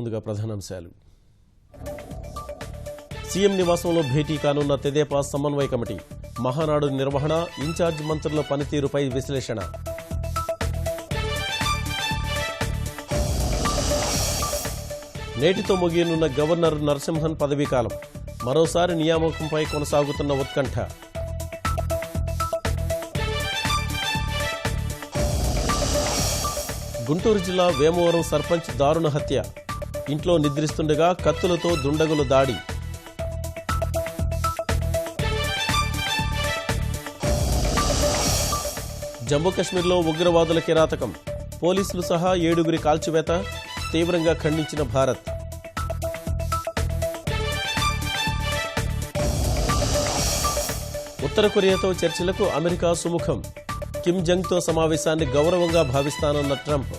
ముందుగా ప్రధానాంశాలు. సీఎం నివాసంలో భేటీ కానున్న తెదేపా సమన్వయ కమిటీ. మహానాడు నిర్వహణ, ఇన్ఛార్జ్ మంత్రుల పనితీరుపై విశ్లేషణ. నేటితో ముగియనున్న గవర్నర్ నరసింహన్ పదవీకాలం. మరోసారి నియామకంపై కొనసాగుతున్న ఉత్కంఠ. గుంటూరు జిల్లా వేమవరం సర్పంచ్ దారుణ హత్య. ఇంట్లో నిద్రిస్తుండగా కత్తులతో దుండగులు దాడి. జమ్మూ కశ్మీర్లో ఉగ్రవాదుల కిరాతకం. పోలీసులు సహా 7గురి కాల్చివేత. తీవ్రంగా ఖండించిన భారత్. ఉత్తర కొరియాతో చర్చలకు అమెరికా సుముఖం. కిమ్ జంగ్తో సమావేశాన్ని గౌరవంగా భావిస్తానన్న ట్రంప్.